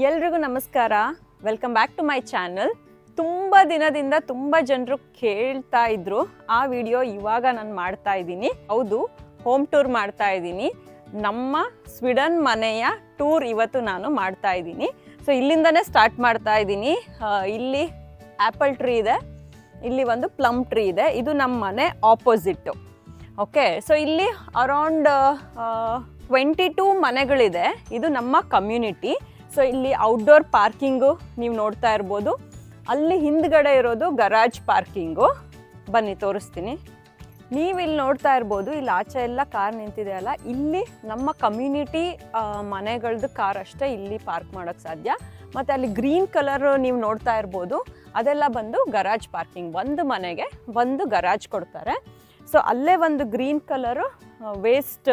ಎಲ್ರಿಗೂ ನಮಸ್ಕಾರ. Welcome back to my channel. ತುಂಬ ದಿನದಿಂದ ತುಂಬ ಜನರು ಕೇಳ್ತಾ ಇದ್ರು ಆ ವಿಡಿಯೋ ಇವಾಗ ನಾನು ಮಾಡ್ತಾ ಇದ್ದೀನಿ. ಹೌದು, ಹೋಮ್ ಟೂರ್ ಮಾಡ್ತಾ ಇದ್ದೀನಿ. ನಮ್ಮ ಸ್ವೀಡನ್ ಮನೆಯ ಟೂರ್ ಇವತ್ತು ನಾನು ಮಾಡ್ತಾ ಇದ್ದೀನಿ. ಸೊ ಇಲ್ಲಿಂದನೇ ಸ್ಟಾರ್ಟ್ ಮಾಡ್ತಾ ಇದ್ದೀನಿ. ಇಲ್ಲಿ ಆ್ಯಪಲ್ ಟ್ರೀ ಇದೆ, ಇಲ್ಲಿ ಒಂದು ಪ್ಲಮ್ ಟ್ರೀ ಇದೆ. ಇದು ನಮ್ಮ ಮನೆ ಆಪೋಸಿಟ್ಟು. ಓಕೆ, ಸೊ ಇಲ್ಲಿ ಅರೌಂಡ್ 22 ಮನೆಗಳಿದೆ. ಇದು ನಮ್ಮ ಕಮ್ಯುನಿಟಿ. ಸೊ ಇಲ್ಲಿ ಔಟ್ಡೋರ್ ಪಾರ್ಕಿಂಗು ನೀವು ನೋಡ್ತಾ ಇರ್ಬೋದು. ಅಲ್ಲಿ ಹಿಂದ್ಗಡೆ ಇರೋದು ಗರಾಜ್ ಪಾರ್ಕಿಂಗು. ಬನ್ನಿ ತೋರಿಸ್ತೀನಿ. ನೀವು ಇಲ್ಲಿ ನೋಡ್ತಾ ಇರ್ಬೋದು, ಇಲ್ಲಿ ಆಚೆ ಎಲ್ಲ ಕಾರ್ ನಿಂತಿದೆ ಅಲ್ಲ, ಇಲ್ಲಿ ನಮ್ಮ ಕಮ್ಯುನಿಟಿ ಮನೆಗಳದ್ದು ಕಾರ್ ಅಷ್ಟೇ ಇಲ್ಲಿ ಪಾರ್ಕ್ ಮಾಡೋಕ್ಕೆ ಸಾಧ್ಯ. ಮತ್ತು ಅಲ್ಲಿ ಗ್ರೀನ್ ಕಲರ್ ನೀವು ನೋಡ್ತಾ ಇರ್ಬೋದು, ಅದೆಲ್ಲ ಬಂದು ಗರಾಜ್ ಪಾರ್ಕಿಂಗ್. ಒಂದು ಮನೆಗೆ ಒಂದು ಗರಾಜ್ ಕೊಡ್ತಾರೆ. ಸೊ ಅಲ್ಲೇ ಒಂದು green colour waste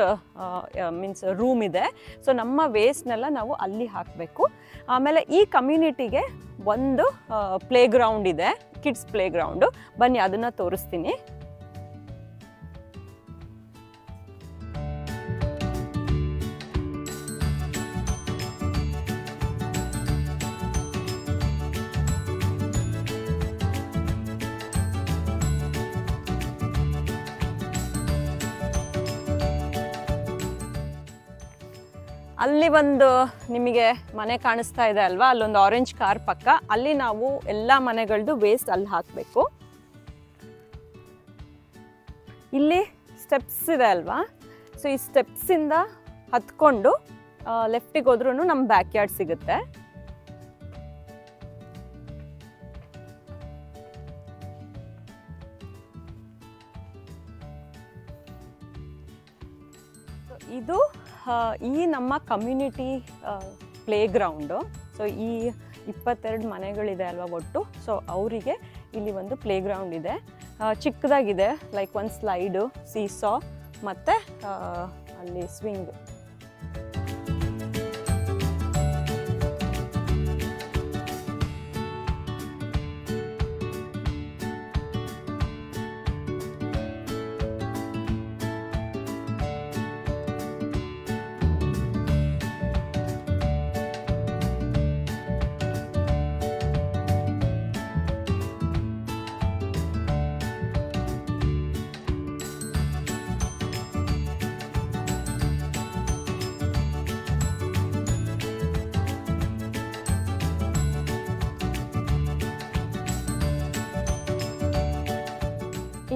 means room ಇದೆ. ಸೊ ನಮ್ಮ ವೇಸ್ಟ್ನೆಲ್ಲ ನಾವು ಅಲ್ಲಿ ಹಾಕಬೇಕು. ಆಮೇಲೆ ಈ ಕಮ್ಯುನಿಟಿಗೆ ಒಂದು ಪ್ಲೇ ಗ್ರೌಂಡ್ ಇದೆ, ಕಿಡ್ಸ್ ಪ್ಲೇ ಗ್ರೌಂಡು. ಬನ್ನಿ ಅದನ್ನು ತೋರಿಸ್ತೀನಿ. ಅಲ್ಲಿ ಒಂದು ನಿಮಗೆ ಮನೆ ಕಾಣಿಸ್ತಾ ಇದೆ ಅಲ್ವಾ, ಅಲ್ಲೊಂದು ಆರೆಂಜ್ ಕಾರ್ ಪಕ್ಕ, ಅಲ್ಲಿ ನಾವು ಎಲ್ಲ ಮನೆಗಳದ್ದು ವೇಸ್ಟ್ ಅಲ್ಲಿ ಹಾಕಬೇಕು. ಇಲ್ಲಿ ಸ್ಟೆಪ್ಸ್ ಇದೆ ಅಲ್ವಾ, ಸೊ ಈ ಸ್ಟೆಪ್ಸಿಂದ ಹತ್ಕೊಂಡು ಲೆಫ್ಟಿಗೆ ಹೋದ್ರೂ ನಮ್ಮ ಬ್ಯಾಕ್ ಯಾರ್ಡ್ ಸಿಗುತ್ತೆ. ಇದು ಈ ನಮ್ಮ ಕಮ್ಯುನಿಟಿ ಪ್ಲೇ ಗ್ರೌಂಡು. ಸೊ ಈ 22 ಮನೆಗಳಿದೆ ಅಲ್ವಾ ಒಟ್ಟು. ಸೊ ಅವರಿಗೆ ಇಲ್ಲಿ ಒಂದು ಪ್ಲೇ ಗ್ರೌಂಡ್ ಇದೆ, ಚಿಕ್ಕದಾಗಿದೆ. ಲೈಕ್ ಒಂದು ಸ್ಲೈಡು, ಸೀಸಾ ಮತ್ತು ಅಲ್ಲಿ ಸ್ವಿಂಗ್.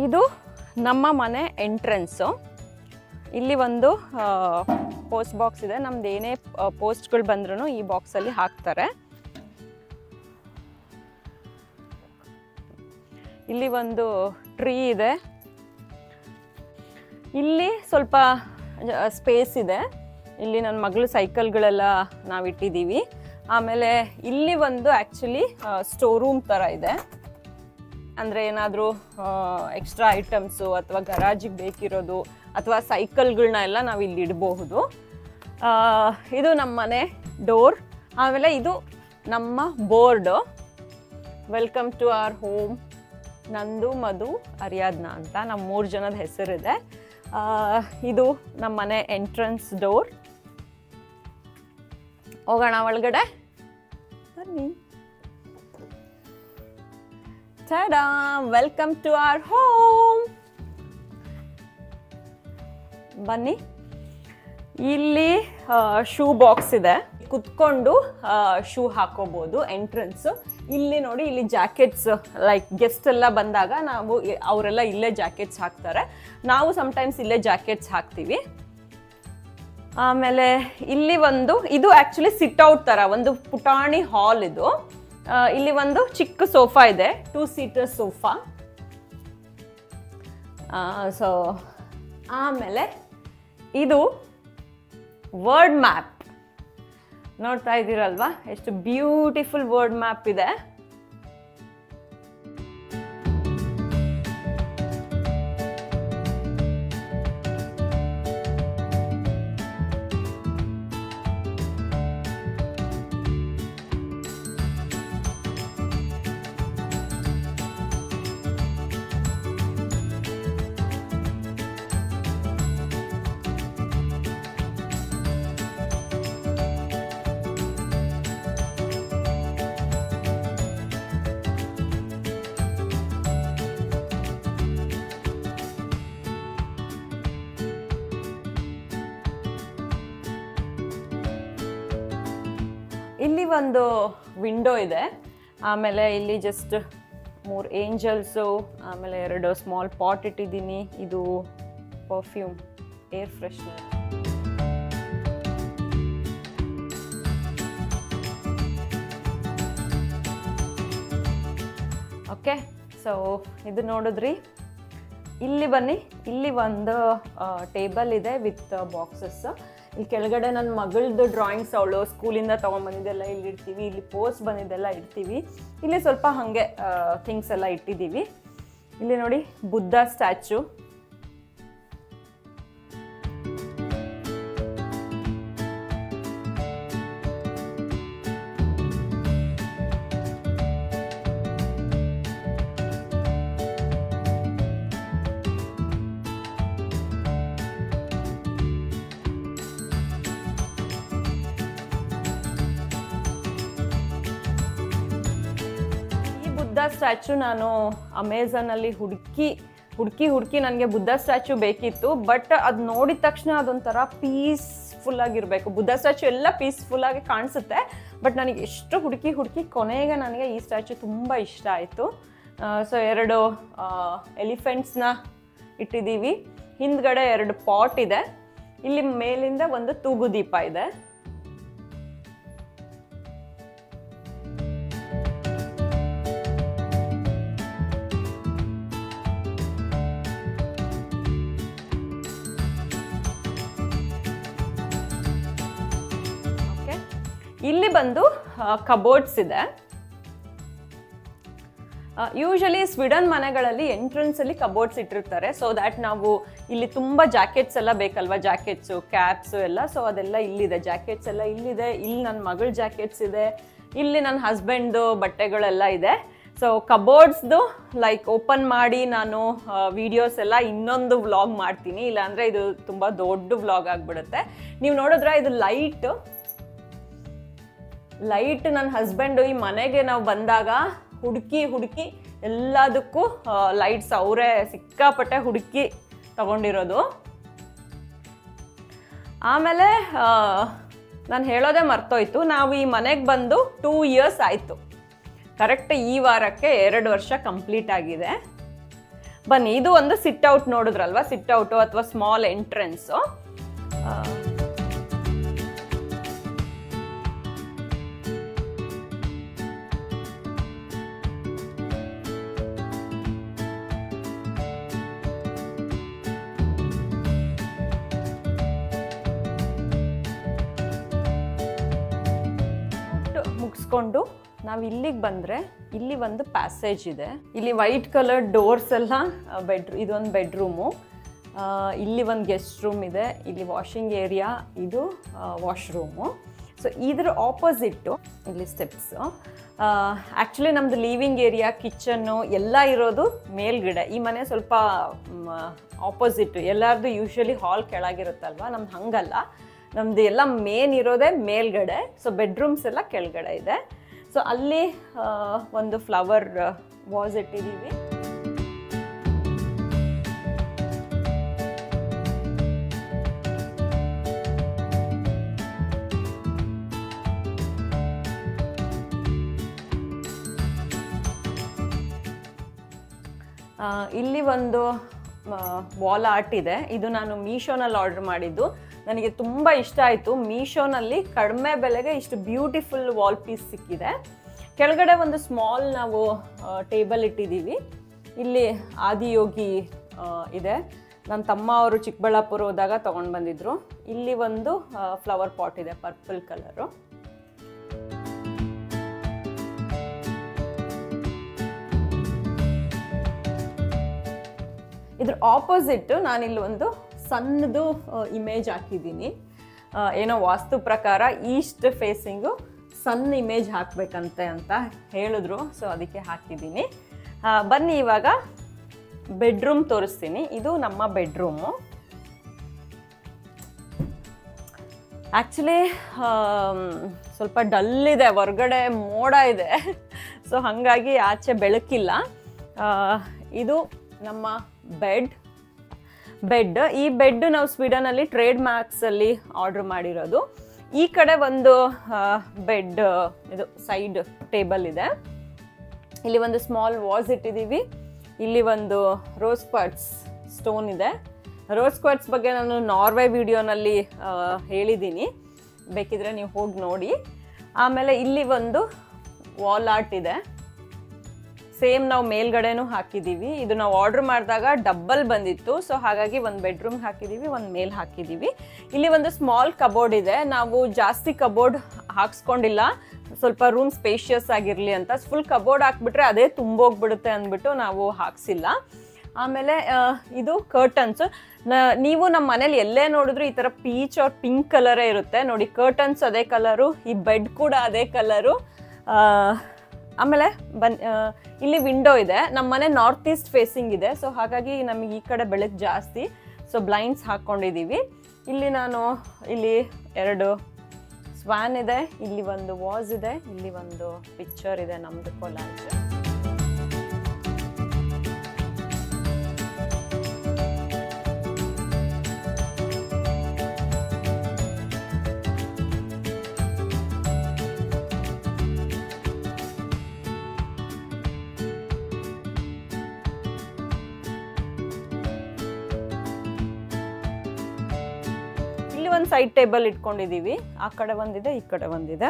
ಇದು ನಮ್ಮ ಮನೆ ಎಂಟ್ರೆನ್ಸು. ಇಲ್ಲಿ ಒಂದು ಪೋಸ್ಟ್ ಬಾಕ್ಸ್ ಇದೆ. ನಮ್ದು ಏನೇ ಪೋಸ್ಟ್ಗಳು ಬಂದ್ರೂ ಈ ಬಾಕ್ಸಲ್ಲಿ ಹಾಕ್ತಾರೆ. ಇಲ್ಲಿ ಒಂದು ಟ್ರೀ ಇದೆ. ಇಲ್ಲಿ ಸ್ವಲ್ಪ ಸ್ಪೇಸ್ ಇದೆ. ಇಲ್ಲಿ ನನ್ನ ಮಗಳು ಸೈಕಲ್ಗಳೆಲ್ಲ ನಾವು ಇಟ್ಟಿದ್ದೀವಿ. ಆಮೇಲೆ ಇಲ್ಲಿ ಒಂದು ಆ್ಯಕ್ಚುಲಿ ಸ್ಟೋರ್ ರೂಮ್ ಥರ ಇದೆ. ಅಂದರೆ ಏನಾದರೂ ಎಕ್ಸ್ಟ್ರಾ ಐಟಮ್ಸು ಅಥವಾ ಗರಾಜಿಗೆ ಬೇಕಿರೋದು ಅಥವಾ ಸೈಕಲ್ಗಳನ್ನ ಎಲ್ಲ ನಾವು ಇಲ್ಲಿ ಇಡಬಹುದು. ಇದು ನಮ್ಮ ಮನೆ ಡೋರ್. ಆಮೇಲೆ ಇದು ನಮ್ಮ board, welcome to our home. ನಂದು, ಮಧು, ಅರಿಯಾದ್ನ ಅಂತ ನಮ್ಮ 3 ಜನದ ಹೆಸರಿದೆ. ಇದು ನಮ್ಮ ಮನೆ ಎಂಟ್ರೆನ್ಸ್ ಡೋರ್. ಹೋಗೋಣ ಒಳಗಡೆ, ಬನ್ನಿ. Tada, welcome to our home. ಬನ್ನಿ. ಇಲ್ಲಿ ಶೂ ಬಾಕ್ಸ್ ಇದೆ, ಕುತ್ಕೊಂಡು ಶೂ ಹಾಕೋಬಹುದು. ಎಂಟ್ರೆನ್ಸ್ ಇಲ್ಲಿ ನೋಡಿ, ಇಲ್ಲಿ ಜಾಕೆಟ್ಸ್, ಲೈಕ್ ಗೆಸ್ಟ್ ಎಲ್ಲ ಬಂದಾಗ ನಾವು ಅವರೆಲ್ಲ ಇಲ್ಲೇ ಜಾಕೆಟ್ಸ್ ಹಾಕ್ತಾರೆ. ನಾವು ಸಮ್ಟೈಮ್ಸ್ ಇಲ್ಲೇ ಜಾಕೆಟ್ಸ್ ಹಾಕ್ತೀವಿ. ಆಮೇಲೆ ಇಲ್ಲಿ ಒಂದು, ಇದು ಆ್ಯಕ್ಚುಲಿ ಸಿಟ್ ಔಟ್ ಥರ ಒಂದು ಪುಟಾಣಿ ಹಾಲ್ ಇದು. ಇಲ್ಲಿ ಒಂದು ಚಿಕ್ಕ ಸೋಫಾ ಇದೆ, 2 ಸೀಟರ್ ಸೋಫಾ. ಸೊ ಆಮೇಲೆ ಇದು ವರ್ಡ್ ಮ್ಯಾಪ್ ನೋಡ್ತಾ ಇದ್ದೀರಲ್ವಾ, ಎಷ್ಟು ಬ್ಯೂಟಿಫುಲ್ ವರ್ಡ್ ಮ್ಯಾಪ್ ಇದೆ. ಇಲ್ಲಿ ಒಂದು ವಿಂಡೋ ಇದೆ, ಆಮೇಲೆ ಇಲ್ಲಿ ಜಸ್ಟ್ 3 ಏಂಜಲ್ಸು, ಆಮೇಲೆ 2 ಸ್ಮಾಲ್ ಪಾಟ್ ಇಟ್ಟಿದ್ದೀನಿ. ಇದು perfume air freshener. Okay, so ಇದು ನೋಡಿದ್ರಿ. ಇಲ್ಲಿ ಬನ್ನಿ, ಇಲ್ಲಿ ಒಂದು ಟೇಬಲ್ ಇದೆ ವಿತ್ ಬಾಕ್ಸಸ್. ಇಲ್ಲಿ ಕೆಳಗಡೆ ನನ್ನ ಮಗಳದ್ದು ಡ್ರಾಯಿಂಗ್ಸ್ ಅವಳು ಸ್ಕೂಲಿಂದ ತೊಗೊಂಡ್ಬಂದಿದ್ದೆಲ್ಲ ಇಲ್ಲಿ ಇಡ್ತೀವಿ. ಇಲ್ಲಿ ಪೋಸ್ಟ್ ಬಂದಿದ್ದೆಲ್ಲ ಇಡ್ತೀವಿ. ಇಲ್ಲಿ ಸ್ವಲ್ಪ ಹಾಗೆ ಥಿಂಗ್ಸ್ ಎಲ್ಲ ಇಟ್ಟಿದ್ದೀವಿ. ಇಲ್ಲಿ ನೋಡಿ ಬುದ್ಧ ಸ್ಟ್ಯಾಚು. ಬುದ್ಧ ಸ್ಟ್ಯಾಚು ನಾನು ಅಮೆಝಾನಲ್ಲಿ ಹುಡುಕಿ ನನಗೆ ಬುದ್ಧ ಸ್ಟ್ಯಾಚು ಬೇಕಿತ್ತು. ಬಟ್ ಅದು ನೋಡಿದ ತಕ್ಷಣ ಅದೊಂಥರ ಪೀಸ್ಫುಲ್ ಆಗಿರಬೇಕು. ಬುದ್ಧ ಸ್ಟ್ಯಾಚು ಎಲ್ಲ ಪೀಸ್ಫುಲ್ ಆಗಿ ಕಾಣಿಸುತ್ತೆ, ಬಟ್ ನನಗೆ ಎಷ್ಟು ಹುಡುಕಿ ಕೊನೆಗೆ ನನಗೆ ಈ ಸ್ಟ್ಯಾಚು ತುಂಬ ಇಷ್ಟ ಆಯಿತು. ಸೊ 2 ಎಲಿಫೆಂಟ್ಸ್ನ ಇಟ್ಟಿದ್ದೀವಿ. ಹಿಂದ್ಗಡೆ 2 ಪಾಟ್ ಇದೆ. ಇಲ್ಲಿ ಮೇಲಿಂದ ಒಂದು ತೂಗು ದೀಪ ಇದೆ. ಇಲ್ಲಿ ಬಂದು ಕಬೋರ್ಡ್ಸ್ ಇದೆ. ಯೂಶಲಿ ಸ್ವೀಡನ್ ಮನೆಗಳಲ್ಲಿ ಎಂಟ್ರೆನ್ಸಲ್ಲಿ ಕಬೋರ್ಡ್ಸ್ ಇಟ್ಟಿರ್ತಾರೆ, ಸೊ ದ್ಯಾಟ್ ನಾವು ಇಲ್ಲಿ ತುಂಬ ಜಾಕೆಟ್ಸ್ ಎಲ್ಲ ಬೇಕಲ್ವಾ, ಜಾಕೆಟ್ಸು ಕ್ಯಾಪ್ಸು ಎಲ್ಲ. ಸೊ ಅದೆಲ್ಲ ಇಲ್ಲಿದೆ, ಜಾಕೆಟ್ಸ್ ಎಲ್ಲ ಇಲ್ಲಿದೆ. ಇಲ್ಲಿ ನನ್ನ ಮಗಳ ಜಾಕೆಟ್ಸ್ ಇದೆ, ಇಲ್ಲಿ ನನ್ನ ಹಸ್ಬೆಂಡ್ದು ಬಟ್ಟೆಗಳೆಲ್ಲ ಇದೆ. ಸೊ ಕಬೋರ್ಡ್ಸ್ದು ಲೈಕ್ ಓಪನ್ ಮಾಡಿ ನಾನು ವಿಡಿಯೋಸ್ ಎಲ್ಲ ಇನ್ನೊಂದು ವ್ಲಾಗ್ ಮಾಡ್ತೀನಿ, ಇಲ್ಲಾಂದರೆ ಇದು ತುಂಬ ದೊಡ್ಡ ವ್ಲಾಗ್ ಆಗಿಬಿಡುತ್ತೆ. ನೀವು ನೋಡಿದ್ರೆ ಇದು ಲೈಟ್ ನನ್ನ ಹಸ್ಬೆಂಡು ಈ ಮನೆಗೆ ನಾವು ಬಂದಾಗ ಹುಡುಕಿ ಎಲ್ಲದಕ್ಕೂ ಲೈಟ್ಸ್ ಅವರೇ ಸಿಕ್ಕಾಪಟ್ಟೆ ಹುಡುಕಿ ತಗೊಂಡಿರೋದು. ಆಮೇಲೆ ನಾನು ಹೇಳೋದೇ ಮರ್ತೋಯ್ತು, ನಾವು ಈ ಮನೆಗೆ ಬಂದು 2 ಇಯರ್ಸ್ ಆಯಿತು. ಕರೆಕ್ಟ್ ಈ ವಾರಕ್ಕೆ 2 ವರ್ಷ ಕಂಪ್ಲೀಟ್ ಆಗಿದೆ. ಬನ್ನಿ, ಇದು ಒಂದು ಸಿಟ್ ಔಟ್ ನೋಡಿದ್ರಲ್ವಾ, ಸಿಟ್ ಔಟು ಅಥವಾ ಸ್ಮಾಲ್ ಎಂಟ್ರೆನ್ಸು. ಮುಗಿಸ್ಕೊಂಡು ನಾವು ಇಲ್ಲಿಗೆ ಬಂದರೆ ಇಲ್ಲಿ ಒಂದು ಪ್ಯಾಸೇಜ್ ಇದೆ. ಇಲ್ಲಿ ವೈಟ್ ಕಲರ್ ಡೋರ್ಸ್ ಎಲ್ಲ ಇದೊಂದು ಬೆಡ್ರೂಮು. ಇಲ್ಲಿ ಒಂದು ಗೆಸ್ಟ್ ರೂಮ್ ಇದೆ. ಇಲ್ಲಿ ವಾಷಿಂಗ್ ಏರಿಯಾ, ಇದು ವಾಶ್ರೂಮು. ಸೊ ಇದ್ರ ಆಪೋಸಿಟ್ಟು ಇಲ್ಲಿ ಸ್ಟೆಪ್ಸು. ಆ್ಯಕ್ಚುಲಿ ನಮ್ಮದು ಲಿವಿಂಗ್ ಏರಿಯಾ, ಕಿಚನ್ನು ಎಲ್ಲ ಇರೋದು ಮೇಲ್ಗಡೆ. ಈ ಮನೆ ಸ್ವಲ್ಪ ಆಪೋಸಿಟ್ಟು. ಎಲ್ಲರದು ಯೂಶ್ವಲಿ ಹಾಲ್ ಕೆಳಗಿರುತ್ತಲ್ವ, ನಮ್ದು ಹಂಗಲ್ಲ. ನಮ್ಮದು ಎಲ್ಲ ಮೇನ್ ಇರೋದೇ ಮೇಲ್ಗಡೆ. ಸೊ ಬೆಡ್ರೂಮ್ಸ್ ಎಲ್ಲ ಕೆಳಗಡೆ ಇದೆ. ಸೊ ಅಲ್ಲಿ ಒಂದು ಫ್ಲವರ್ ವಾಸ್ ಇಟ್ಟಿದ್ದೀವಿ. ಇಲ್ಲಿ ಒಂದು ವಾಲ್ ಆರ್ಟ್ ಇದೆ. ಇದು ನಾನು ಮೀಶೋನಲ್ಲಿ ಆರ್ಡರ್ ಮಾಡಿದ್ದು. ನನಗೆ ತುಂಬ ಇಷ್ಟ ಆಯಿತು. ಮೀಶೋನಲ್ಲಿ ಕಡಿಮೆ ಬೆಲೆಗೆ ಇಷ್ಟು ಬ್ಯೂಟಿಫುಲ್ ವಾಲ್ ಪೀಸ್ ಸಿಕ್ಕಿದೆ. ಕೆಳಗಡೆ ಒಂದು ಸ್ಮಾಲ್ ನಾವು ಟೇಬಲ್ ಇಟ್ಟಿದ್ದೀವಿ. ಇಲ್ಲಿ ಆದಿಯೋಗಿ ಇದೆ. ನನ್ನ ತಮ್ಮ ಅವರು ಚಿಕ್ಕಬಳ್ಳಾಪುರ ಹೋದಾಗ ತೊಗೊಂಡು ಬಂದಿದ್ರು. ಇಲ್ಲಿ ಒಂದು ಫ್ಲವರ್ ಪಾಟ್ ಇದೆ, ಪರ್ಪಲ್ ಕಲರು. ಇದ್ರ ಆಪೋಸಿಟ್ಟು ನಾನಿಲ್ಲಿ ಒಂದು ಸಣ್ಣದು ಇಮೇಜ್ ಹಾಕಿದ್ದೀನಿ. ಏನೋ ವಾಸ್ತು ಪ್ರಕಾರ ಈಸ್ಟ್ ಫೇಸಿಂಗು ಸಣ್ಣ ಇಮೇಜ್ ಹಾಕಬೇಕಂತೆ ಅಂತ ಹೇಳಿದ್ರು. ಸೊ ಅದಕ್ಕೆ ಹಾಕಿದ್ದೀನಿ. ಬನ್ನಿ ಇವಾಗ ಬೆಡ್ರೂಮ್ ತೋರಿಸ್ತೀನಿ. ಇದು ನಮ್ಮ ಬೆಡ್ರೂಮು. ಆ್ಯಕ್ಚುಲಿ ಸ್ವಲ್ಪ ಡಲ್ ಇದೆ, ಹೊರಗಡೆ ಮೋಡ ಇದೆ. ಸೊ ಹಾಗಾಗಿ ಆಚೆ ಬೆಳಕಿಲ್ಲ. ಇದು ನಮ್ಮ ಬೆಡ್. ಈ ಬೆಡ್ ನಾವು ಸ್ವೀಡನಲ್ಲಿ ಟ್ರೇಡ್ ಮಾರ್ಕ್ಸಲ್ಲಿ ಆರ್ಡರ್ ಮಾಡಿರೋದು. ಈ ಕಡೆ ಒಂದು ಬೆಡ್ ಇದು ಸೈಡ್ ಟೇಬಲ್ ಇದೆ. ಇಲ್ಲಿ ಒಂದು ಸ್ಮಾಲ್ ವಾಸ್ ಇಟ್ಟಿದ್ದೀವಿ. ಇಲ್ಲಿ ಒಂದು ರೋಸ್ ಕ್ವಾರ್ಟ್ಸ್ ಸ್ಟೋನ್ ಇದೆ. ರೋಸ್ ಕ್ವಾರ್ಟ್ಸ್ ಬಗ್ಗೆ ನಾನು ನಾರ್ವೆ ವಿಡಿಯೋನಲ್ಲಿ ಹೇಳಿದ್ದೀನಿ, ಬೇಕಿದ್ರೆ ನೀವು ಹೋಗಿ ನೋಡಿ. ಆಮೇಲೆ ಇಲ್ಲಿ ಒಂದು ವಾಲ್ ಆರ್ಟ್ ಇದೆ, ಸೇಮ್ ನಾವು ಮೇಲ್ಗಡೆನೂ ಹಾಕಿದ್ದೀವಿ. ಇದು ನಾವು ಆರ್ಡರ್ ಮಾಡಿದಾಗ ಡಬ್ಬಲ್ ಬಂದಿತ್ತು, ಸೊ ಹಾಗಾಗಿ ಒಂದು ಬೆಡ್ರೂಮ್ ಹಾಕಿದ್ದೀವಿ, ಒಂದು ಮೇಲ್ ಹಾಕಿದ್ದೀವಿ. ಇಲ್ಲಿ ಒಂದು ಸ್ಮಾಲ್ ಕಬೋರ್ಡ್ ಇದೆ. ನಾವು ಜಾಸ್ತಿ ಕಬೋರ್ಡ್ ಹಾಕ್ಸ್ಕೊಂಡಿಲ್ಲ, ಸ್ವಲ್ಪ ರೂಮ್ ಸ್ಪೇಷಿಯಸ್ ಆಗಿರಲಿ ಅಂತ. ಫುಲ್ ಕಬೋರ್ಡ್ ಹಾಕ್ಬಿಟ್ರೆ ಅದೇ ತುಂಬೋಗ್ಬಿಡುತ್ತೆ ಅಂದ್ಬಿಟ್ಟು ನಾವು ಹಾಕ್ಸಿಲ್ಲ. ಆಮೇಲೆ ಇದು ಕರ್ಟನ್ಸ್. ನೀವು ನಮ್ಮ ಮನೇಲಿ ಎಲ್ಲೇ ನೋಡಿದ್ರು ಈ ಥರ ಪೀಚ್ ಆರ್ ಪಿಂಕ್ ಕಲರೇ ಇರುತ್ತೆ ನೋಡಿ. ಕರ್ಟನ್ಸ್ ಅದೇ ಕಲರು, ಈ ಬೆಡ್ ಕೂಡ ಅದೇ ಕಲರು. ಆಮೇಲೆ ಇಲ್ಲಿ ವಿಂಡೋ ಇದೆ. ನಮ್ಮ ಮನೆ ನಾರ್ತ್ ಈಸ್ಟ್ ಫೇಸಿಂಗ್ ಇದೆ, ಸೊ ಹಾಗಾಗಿ ನಮಗೆ ಈ ಕಡೆ ಬೆಳಕು ಜಾಸ್ತಿ, ಸೊ ಬ್ಲೈಂಡ್ಸ್ ಹಾಕ್ಕೊಂಡಿದ್ದೀವಿ. ಇಲ್ಲಿ ಇಲ್ಲಿ 2 ಸ್ವಾನ್ ಇದೆ, ಇಲ್ಲಿ ಒಂದು ವಾಸ್ ಇದೆ, ಇಲ್ಲಿ ಒಂದು ಪಿಕ್ಚರ್ ಇದೆ ನಮ್ಮದು ಕೊಲಾಜ್. ಇಲ್ಲಿ ಒಂದು ಸೈಡ್ ಟೇಬಲ್ ಇಟ್ಕೊಂಡಿದ್ದೀವಿ. ಆ ಕಡೆ ಒಂದಿದೆ, ಈ ಕಡೆ ಒಂದಿದೆ.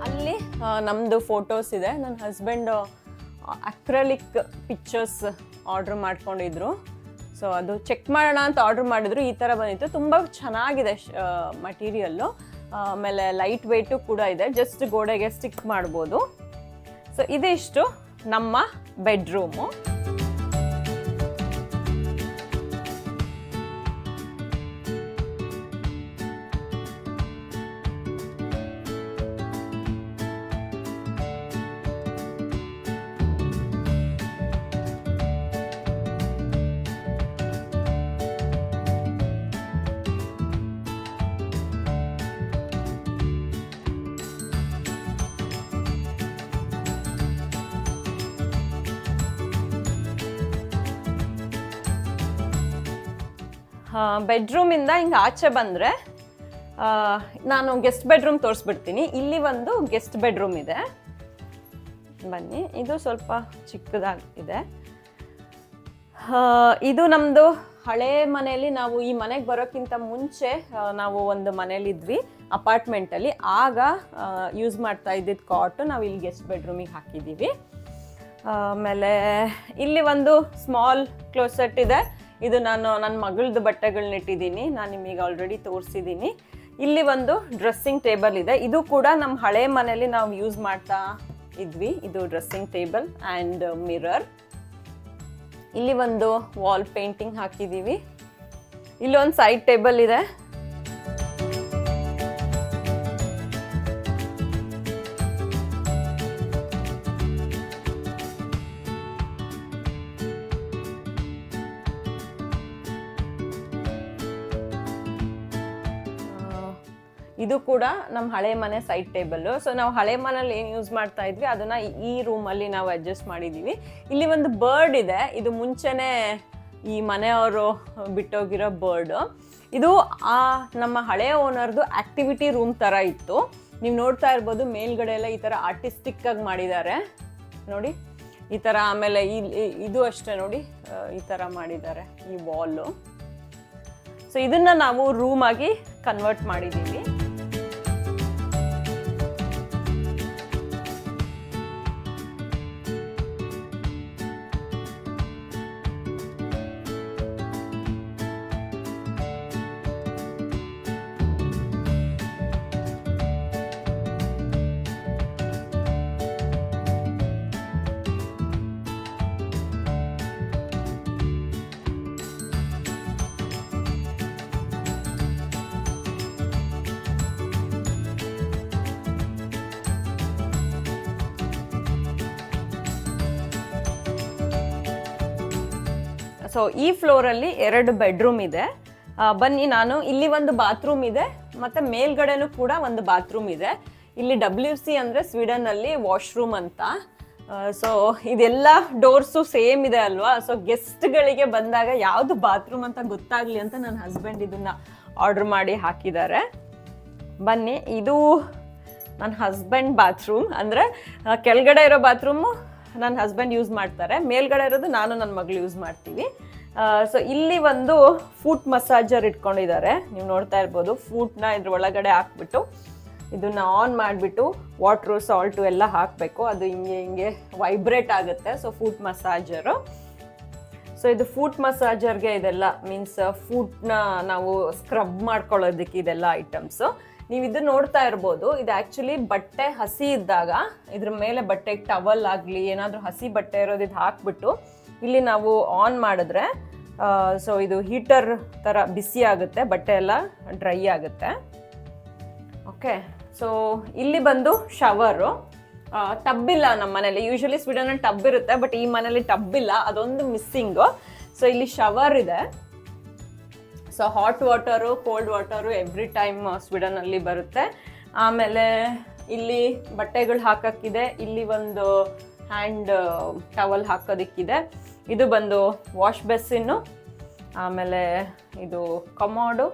ಅಲ್ಲಿ ನಮ್ಮದು ಫೋಟೋಸ್ ಇದೆ. ನನ್ನ ಹಸ್ಬೆಂಡ್ ಅಕ್ರಲಿಕ್ ಪಿಕ್ಚರ್ಸ್ ಆರ್ಡರ್ ಮಾಡ್ಕೊಂಡಿದ್ರು, ಸೊ ಅದು ಚೆಕ್ ಮಾಡೋಣ ಅಂತ ಆರ್ಡರ್ ಮಾಡಿದ್ರು. ಈ ಥರ ಬಂದಿತ್ತು, ತುಂಬ ಚೆನ್ನಾಗಿದೆ ಮಟೀರಿಯಲ್ಲು. ಆಮೇಲೆ ಲೈಟ್ ವೆಯ್ಟು ಕೂಡ ಇದೆ, ಜಸ್ಟ್ ಗೋಡೆಗೆ ಸ್ಟಿಕ್ ಮಾಡ್ಬೋದು. ಸೊ ಇದಿಷ್ಟು ನಮ್ಮ ಬೆಡ್ರೂಮು. ಬೆಡ್ರೂಮಿಂದ ಹಿಂಗೆ ಆಚೆ ಬಂದರೆ ನಾನು ಗೆಸ್ಟ್ ಬೆಡ್ರೂಮ್ ತೋರಿಸ್ಬಿಡ್ತೀನಿ. ಇಲ್ಲಿ ಒಂದು ಗೆಸ್ಟ್ ಬೆಡ್ರೂಮ್ ಇದೆ, ಬನ್ನಿ. ಇದು ಸ್ವಲ್ಪ ಚಿಕ್ಕದಾಗಿದೆ. ಇದು ನಮ್ಮದು ಹಳೆ ಮನೆಯಲ್ಲಿ, ನಾವು ಈ ಮನೆಗೆ ಬರೋಕ್ಕಿಂತ ಮುಂಚೆ ನಾವು ಒಂದು ಮನೇಲಿದ್ವಿ ಅಪಾರ್ಟ್ಮೆಂಟಲ್ಲಿ. ಆಗ ಯೂಸ್ ಮಾಡ್ತಾ ಇದ್ದಿದ್ದು ಕಾಟು ನಾವು ಇಲ್ಲಿ ಗೆಸ್ಟ್ ಬೆಡ್ರೂಮಿಗೆ ಹಾಕಿದ್ದೀವಿ. ಆಮೇಲೆ ಇಲ್ಲಿ ಒಂದು ಸ್ಮಾಲ್ ಕ್ಲೋಸೆಟ್ ಇದೆ. ಇದು ನಾನು ನನ್ನ ಮಗಳದ್ದು ಬಟ್ಟೆಗಳನ್ನ ಇಟ್ಟಿದ್ದೀನಿ, ನಾನು ನಿಮಗೆ ಆಲ್ರೆಡಿ ತೋರಿಸಿದ್ದೀನಿ. ಇಲ್ಲಿ ಒಂದು ಡ್ರೆಸ್ಸಿಂಗ್ ಟೇಬಲ್ ಇದೆ. ಇದು ಕೂಡ ನಮ್ಮ ಹಳೆ ಮನೆಯಲ್ಲಿ ನಾವು ಯೂಸ್ ಮಾಡ್ತಾ ಇದ್ವಿ. ಇದು ಡ್ರೆಸ್ಸಿಂಗ್ ಟೇಬಲ್ ಆ್ಯಂಡ್ ಮಿರರ್. ಇಲ್ಲಿ ಒಂದು ವಾಲ್ ಪೇಂಟಿಂಗ್ ಹಾಕಿದ್ದೀವಿ. ಇಲ್ಲೊಂದು ಸೈಡ್ ಟೇಬಲ್ ಇದೆ. ಇದು ಕೂಡ ನಮ್ಮ ಹಳೆ ಮನೆ ಸೈಡ್ ಟೇಬಲ್ಲು. ಸೊ ನಾವು ಹಳೆ ಮನೇಲಿ ಏನು ಯೂಸ್ ಮಾಡ್ತಾ ಇದ್ವಿ ಅದನ್ನು ಈ ರೂಮಲ್ಲಿ ನಾವು ಅಡ್ಜಸ್ಟ್ ಮಾಡಿದ್ದೀವಿ. ಇಲ್ಲಿ ಒಂದು ಬರ್ಡ್ ಇದೆ. ಇದು ಮುಂಚೆನೇ ಈ ಮನೆಯವರು ಬಿಟ್ಟೋಗಿರೋ ಬರ್ಡು. ಇದು ನಮ್ಮ ಹಳೆಯ ಓನರ್ದು ಆ್ಯಕ್ಟಿವಿಟಿ ರೂಮ್ ಥರ ಇತ್ತು. ನೀವು ನೋಡ್ತಾ ಇರ್ಬೋದು, ಮೇಲ್ಗಡೆ ಎಲ್ಲ ಈ ಥರ ಆರ್ಟಿಸ್ಟಿಕ್ಕಾಗಿ ಮಾಡಿದ್ದಾರೆ ನೋಡಿ, ಈ ಥರ. ಆಮೇಲೆ ಇದು ಅಷ್ಟೇ ನೋಡಿ, ಈ ಥರ ಮಾಡಿದ್ದಾರೆ ಈ ವಾಲು. ಸೊ ಇದನ್ನು ನಾವು ರೂಮಾಗಿ ಕನ್ವರ್ಟ್ ಮಾಡಿದ್ದೀವಿ. ಸೊ ಈ ಫ್ಲೋರಲ್ಲಿ 2 ಬೆಡ್ರೂಮ್ ಇದೆ. ಬನ್ನಿ, ನಾನು ಇಲ್ಲಿ ಒಂದು ಬಾತ್ರೂಮ್ ಇದೆ, ಮತ್ತು ಮೇಲ್ಗಡೆನೂ ಕೂಡ ಒಂದು ಬಾತ್ರೂಮ್ ಇದೆ. ಇಲ್ಲಿ WC ಅಂದರೆ ಸ್ವೀಡನ್ನಲ್ಲಿ ವಾಶ್ರೂಮ್ ಅಂತ. ಸೊ ಇದೆಲ್ಲ ಡೋರ್ಸು ಸೇಮ್ ಇದೆ ಅಲ್ವಾ. ಸೊ ಗೆಸ್ಟ್ಗಳಿಗೆ ಬಂದಾಗ ಯಾವುದು ಬಾತ್ರೂಮ್ ಅಂತ ಗೊತ್ತಾಗ್ಲಿ ಅಂತ ನನ್ನ ಹಸ್ಬೆಂಡ್ ಇದನ್ನ ಆರ್ಡರ್ ಮಾಡಿ ಹಾಕಿದ್ದಾರೆ. ಬನ್ನಿ, ಇದು ನನ್ನ ಹಸ್ಬೆಂಡ್ ಬಾತ್ರೂಮ್. ಅಂದರೆ ಕೆಳಗಡೆ ಇರೋ ಬಾತ್ರೂಮು ನನ್ನ ಹಸ್ಬೆಂಡ್ ಯೂಸ್ ಮಾಡ್ತಾರೆ, ಮೇಲ್ಗಡೆ ಇರೋದು ನಾನು ನನ್ನ ಮಗಳು ಯೂಸ್ ಮಾಡ್ತೀವಿ. ಸೊ ಇಲ್ಲಿ ಒಂದು ಫೂಟ್ ಮಸಾಜರ್ ಇಟ್ಕೊಂಡಿದ್ದಾರೆ, ನೀವು ನೋಡ್ತಾ ಇರ್ಬೋದು. ಫೂಟ್ನ ಇದ್ರ ಒಳಗಡೆ ಹಾಕ್ಬಿಟ್ಟು ಇದನ್ನ ಆನ್ ಮಾಡಿಬಿಟ್ಟು ವಾಟ್ರು ಸಾಲ್ಟು ಎಲ್ಲ ಹಾಕಬೇಕು, ಅದು ಹಿಂಗೆ ಹಿಂಗೆ ವೈಬ್ರೇಟ್ ಆಗುತ್ತೆ. So foot massager. ಸೊ ಇದು ಫೂಟ್ ಮಸಾಜರ್ಗೆ ಇದೆಲ್ಲ ಮೀನ್ಸ್ ಫೂಟ್ನ ನಾವು ಸ್ಕ್ರಬ್ ಮಾಡ್ಕೊಳ್ಳೋದಕ್ಕೆ ಇದೆಲ್ಲ ಐಟಮ್ಸು. ನೀವು ಇದು ನೋಡ್ತಾ ಇರ್ಬೋದು, ಇದು ಆ್ಯಕ್ಚುಲಿ ಬಟ್ಟೆ ಹಸಿ ಇದ್ದಾಗ ಇದ್ರ ಮೇಲೆ ಬಟ್ಟೆಗೆ ಟವಲ್ ಆಗಲಿ ಏನಾದರೂ ಹಸಿ ಬಟ್ಟೆ ಇರೋದು ಇದು ಹಾಕ್ಬಿಟ್ಟು ಇಲ್ಲಿ ನಾವು ಆನ್ ಮಾಡಿದ್ರೆ ಸೊ ಇದು ಹೀಟರ್ ಥರ ಬಿಸಿ ಆಗುತ್ತೆ, ಬಟ್ಟೆ ಎಲ್ಲ ಡ್ರೈ ಆಗುತ್ತೆ. ಓಕೆ, ಸೊ ಇಲ್ಲಿ ಬಂದು ಶವರು. ಟಬ್ ಇಲ್ಲ ನಮ್ಮ ಮನೇಲಿ. ಯೂಶಲಿ ಸ್ವೀಡನಲ್ಲಿ ಟಬ್ ಇರುತ್ತೆ, ಬಟ್ ಈ ಮನೇಲಿ ಟಬ್ ಇಲ್ಲ, ಅದೊಂದು ಮಿಸ್ಸಿಂಗು. ಸೊ ಇಲ್ಲಿ ಶವರ್ ಇದೆ. So hot water cold water every time ಸ್ವೀಡನಲ್ಲಿ ಬರುತ್ತೆ. ಆಮೇಲೆ ಇಲ್ಲಿ ಬಟ್ಟೆಗಳು ಹಾಕೋಕ್ಕಿದೆ, ಇಲ್ಲಿ ಒಂದು ಹ್ಯಾಂಡ್ ಟವಲ್ ಹಾಕೋದಕ್ಕಿದೆ. ಇದು ಬಂದು ವಾಶ್ ಬೇಸಿನ್ನು, ಆಮೇಲೆ ಇದು ಕಮೋಡು.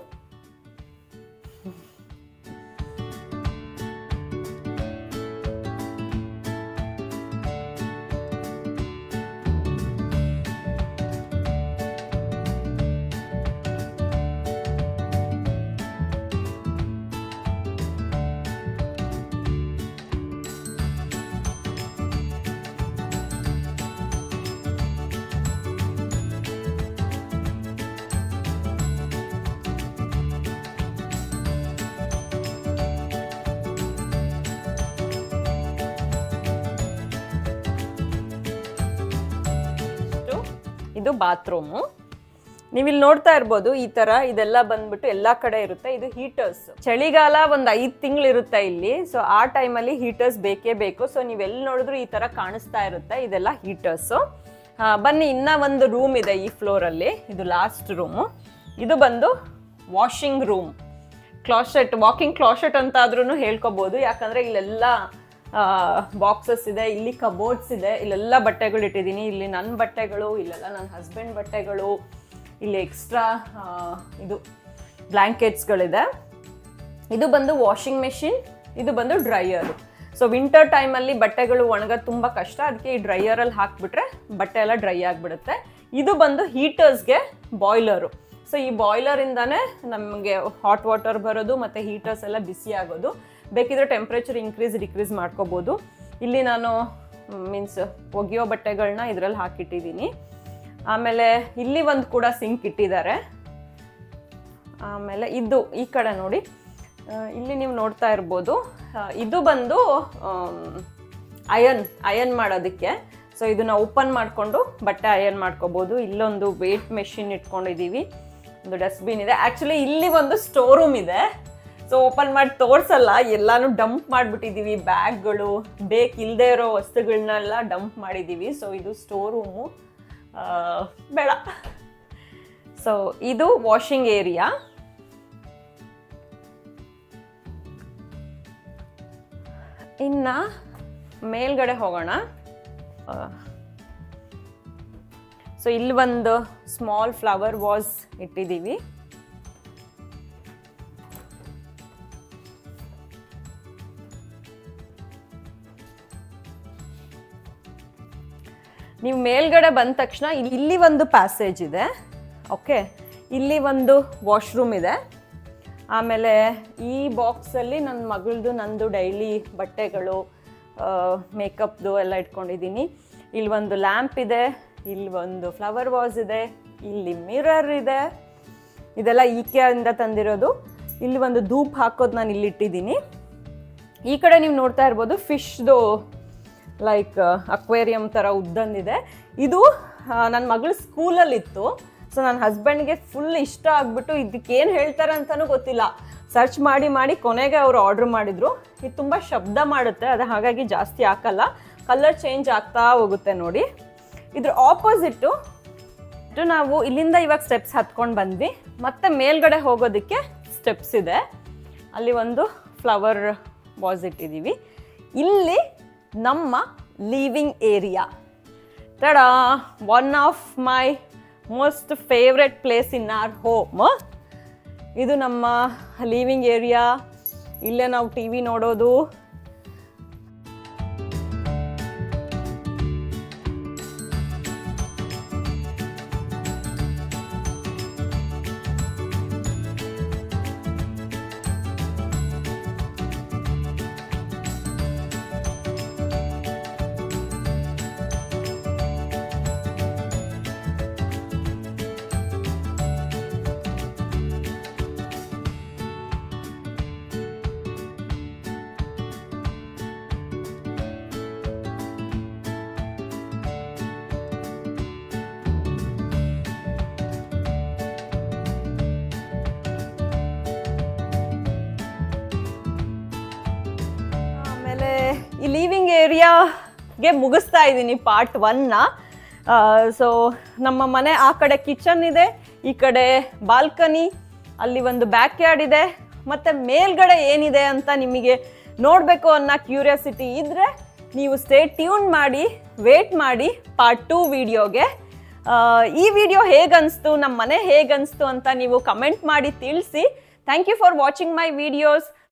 ಇದು ಬಾತ್ರೂಮು. ನೀವಿಲ್ಲಿ ನೋಡ್ತಾ ಇರ್ಬೋದು, ಈ ತರ ಇದೆಲ್ಲ ಬಂದ್ಬಿಟ್ಟು ಎಲ್ಲಾ ಕಡೆ ಇರುತ್ತೆ. ಇದು ಹೀಟರ್ಸ್. ಚಳಿಗಾಲ ಒಂದು 5 ತಿಂಗಳು ಇರುತ್ತೆ ಇಲ್ಲಿ. ಸೊ ಆ ಟೈಮಲ್ಲಿ ಹೀಟರ್ಸ್ ಬೇಕೇ ಬೇಕು. ಸೊ ನೀವೆಲ್ಲಿ ನೋಡಿದ್ರು ಈ ತರ ಕಾಣಿಸ್ತಾ ಇರುತ್ತೆ, ಇದೆಲ್ಲ ಹೀಟರ್ಸು. ಬನ್ನಿ, ಇನ್ನ ಒಂದು ರೂಮ್ ಇದೆ ಈ ಫ್ಲೋರಲ್ಲಿ, ಇದು ಲಾಸ್ಟ್ ರೂಮು. ಇದು ಬಂದು washing room, closet, walking closet ಅಂತ ಆದ್ರೂ ಹೇಳ್ಕೊಬೋದು. ಯಾಕಂದ್ರೆ ಇಲ್ಲೆಲ್ಲ ಬಾಕ್ಸಸ್ ಇದೆ, ಇಲ್ಲಿ ಕಬೋರ್ಡ್ಸ್ ಇದೆ, ಇಲ್ಲೆಲ್ಲ ಬಟ್ಟೆಗಳು ಇಟ್ಟಿದ್ದೀನಿ. ಇಲ್ಲಿ ನನ್ನ ಬಟ್ಟೆಗಳು, ಇಲ್ಲೆಲ್ಲ ನನ್ನ ಹಸ್ಬೆಂಡ್ ಬಟ್ಟೆಗಳು, ಇಲ್ಲಿ ಎಕ್ಸ್ಟ್ರಾ ಇದು ಬ್ಲ್ಯಾಂಕೆಟ್ಸ್ಗಳಿದೆ. ಇದು ಬಂದು ವಾಷಿಂಗ್ ಮೆಷಿನ್, ಇದು ಬಂದು ಡ್ರೈಯರು. ಸೊ ವಿಂಟರ್ ಟೈಮಲ್ಲಿ ಬಟ್ಟೆಗಳು ಒಣಗೋದು ತುಂಬ ಕಷ್ಟ, ಅದಕ್ಕೆ ಈ ಡ್ರೈಯರಲ್ಲಿ ಹಾಕ್ಬಿಟ್ರೆ ಬಟ್ಟೆ ಎಲ್ಲ ಡ್ರೈ ಆಗಿಬಿಡುತ್ತೆ. ಇದು ಬಂದು ಹೀಟರ್ಸ್ಗೆ ಬಾಯ್ಲರು. ಸೊ ಈ ಬಾಯ್ಲರಿಂದಾನೇ ನಮಗೆ ಹಾಟ್ ವಾಟರ್ ಬರೋದು ಮತ್ತು ಹೀಟರ್ಸ್ ಎಲ್ಲ ಬಿಸಿ ಆಗೋದು. ಬೇಕಿದ್ರೆ ಟೆಂಪ್ರೇಚರ್ ಇನ್ಕ್ರೀಸ್ ಡಿಕ್ರೀಸ್ ಮಾಡ್ಕೋಬೋದು. ಇಲ್ಲಿ ನಾನು ಮೀನ್ಸ್ ಒಗೆಯೋ ಬಟ್ಟೆಗಳನ್ನ ಇದರಲ್ಲಿ ಹಾಕಿಟ್ಟಿದ್ದೀನಿ. ಆಮೇಲೆ ಇಲ್ಲಿ ಒಂದು ಕೂಡ ಸಿಂಕ್ ಇಟ್ಟಿದ್ದಾರೆ. ಆಮೇಲೆ ಇದು ಈ ಕಡೆ ನೋಡಿ, ಇಲ್ಲಿ ನೀವು ನೋಡ್ತಾ ಇರ್ಬೋದು, ಇದು ಬಂದು ಅಯನ್ ಮಾಡೋದಕ್ಕೆ. ಸೊ ಇದನ್ನ ಓಪನ್ ಮಾಡಿಕೊಂಡು ಬಟ್ಟೆ ಅಯನ್ ಮಾಡ್ಕೋಬೋದು. ಇಲ್ಲೊಂದು ವೇಟ್ ಮೆಷಿನ್ ಇಟ್ಕೊಂಡಿದ್ದೀವಿ, ಒಂದು ಡಸ್ಟ್ಬಿನ್ ಇದೆ. ಆ್ಯಕ್ಚುಲಿ ಇಲ್ಲಿ ಒಂದು ಸ್ಟೋರ್ ರೂಮ್ ಇದೆ. ಸೊ ಓಪನ್ ಮಾಡಿ ತೋರಿಸಲ್ಲ, ಎಲ್ಲಾನು ಡಂಪ್ ಮಾಡಿಬಿಟ್ಟಿದ್ದೀವಿ. ಬ್ಯಾಗ್ಗಳು, ಬೇಕಿಲ್ಲದೆ ಇರೋ ವಸ್ತುಗಳನ್ನೆಲ್ಲ ಡಂಪ್ ಮಾಡಿದ್ದೀವಿ. ಸೊ ಇದು ಸ್ಟೋರ್ ರೂಮು, ಬೇಡ. ಸೊ ಇದು ವಾಷಿಂಗ್ ಏರಿಯಾ. ಇನ್ನ ಮೇಲ್ಗಡೆ ಹೋಗೋಣ. ಸೊ ಇಲ್ಲಿ ಒಂದು ಸ್ಮಾಲ್ ಫ್ಲವರ್ ವಾಸ್ ಇಟ್ಟಿದ್ದೀವಿ. ನೀವು ಮೇಲ್ಗಡೆ ಬಂದ ತಕ್ಷಣ ಇಲ್ಲಿ ಒಂದು ಪ್ಯಾಸೇಜ್ ಇದೆ. ಓಕೆ, ಇಲ್ಲಿ ಒಂದು ವಾಶ್ರೂಮ್ ಇದೆ. ಆಮೇಲೆ ಈ ಬಾಕ್ಸಲ್ಲಿ ನನ್ನ ಮಗಳದು ನಂದು ಡೈಲಿ ಬಟ್ಟೆಗಳು, ಮೇಕಪ್ದು ಎಲ್ಲ ಇಟ್ಕೊಂಡಿದ್ದೀನಿ. ಇಲ್ಲಿ ಒಂದು ಲ್ಯಾಂಪ್ ಇದೆ, ಇಲ್ಲಿ ಒಂದು ಫ್ಲವರ್ ವಾಸ್ ಇದೆ, ಇಲ್ಲಿ ಮಿರರ್ ಇದೆ. ಇದೆಲ್ಲ ಈಕೆಯಿಂದ ತಂದಿರೋದು. ಇಲ್ಲಿ ಒಂದು ಧೂಪ್ ಹಾಕೋದು ನಾನು ಇಲ್ಲಿ ಇಟ್ಟಿದ್ದೀನಿ. ಈ ಕಡೆ ನೀವು ನೋಡ್ತಾ ಇರ್ಬೋದು, ಫಿಶ್ದು ಲೈಕ್ ಅಕ್ವೇರಿಯಂ ಥರ ಉದ್ದಂದಿದೆ. ಇದು ನನ್ನ ಮಗಳು ಸ್ಕೂಲಲ್ಲಿತ್ತು. ಸೊ ನನ್ನ ಹಸ್ಬೆಂಡ್ಗೆ ಫುಲ್ ಇಷ್ಟ ಆಗಿಬಿಟ್ಟು ಇದಕ್ಕೇನು ಹೇಳ್ತಾರೆ ಅಂತಲೂ ಗೊತ್ತಿಲ್ಲ, ಸರ್ಚ್ ಮಾಡಿ ಮಾಡಿ ಕೊನೆಗೆ ಅವರು ಆರ್ಡ್ರ್ ಮಾಡಿದರು. ಇದು ತುಂಬ ಶಬ್ದ ಮಾಡುತ್ತೆ, ಅದು ಹಾಗಾಗಿ ಜಾಸ್ತಿ ಹಾಕಲ್ಲ, ಕಲರ್ ಚೇಂಜ್ ಆಗ್ತಾ ಹೋಗುತ್ತೆ ನೋಡಿ. ಇದ್ರ ಆಪೋಸಿಟ್ಟು ನಾವು ಇಲ್ಲಿಂದ ಇವಾಗ ಸ್ಟೆಪ್ಸ್ ಹತ್ಕೊಂಡು ಬಂದ್ವಿ. ಮತ್ತೆ ಮೇಲ್ಗಡೆ ಹೋಗೋದಕ್ಕೆ ಸ್ಟೆಪ್ಸ್ ಇದೆ. ಅಲ್ಲಿ ಒಂದು ಫ್ಲವರ್ ವಾಸ್ ಇಟ್ಟಿದ್ದೀವಿ. ಇಲ್ಲಿ ನಮ್ಮ living area. Tada! One of my most favorite place in our home. ಇದು ನಮ್ಮ ಲಿವಿಂಗ್ ಏರಿಯಾ. ಇಲ್ಲೇ ನಾವು ಟಿವಿ ನೋಡೋದು. ಈ ಲಿವಿಂಗ್ ಏರಿಯಾಗೆ ಮುಗಿಸ್ತಾ ಇದ್ದೀನಿ ಪಾರ್ಟ್ 1ನ. ಸೊ ನಮ್ಮ ಮನೆ ಆ ಕಡೆ ಕಿಚನ್ ಇದೆ, ಈ ಕಡೆ ಬಾಲ್ಕನಿ, ಅಲ್ಲಿ ಒಂದು ಬ್ಯಾಕ್ ಯಾರ್ಡ್ ಇದೆ, ಮತ್ತು ಮೇಲ್ಗಡೆ ಏನಿದೆ ಅಂತ ನಿಮಗೆ ನೋಡಬೇಕು ಅನ್ನೋ ಕ್ಯೂರಿಯಾಸಿಟಿ ಇದ್ದರೆ ನೀವು ಸ್ಟೇ ಟ್ಯೂನ್ ಮಾಡಿ, ವೇಟ್ ಮಾಡಿ ಪಾರ್ಟ್ 2 ವಿಡಿಯೋಗೆ. ಈ ವಿಡಿಯೋ ಹೇಗನ್ನಿಸ್ತು, ನಮ್ಮ ಮನೆ ಹೇಗನ್ನಿಸ್ತು ಅಂತ ನೀವು ಕಮೆಂಟ್ ಮಾಡಿ ತಿಳಿಸಿ. Thank you for watching my videos.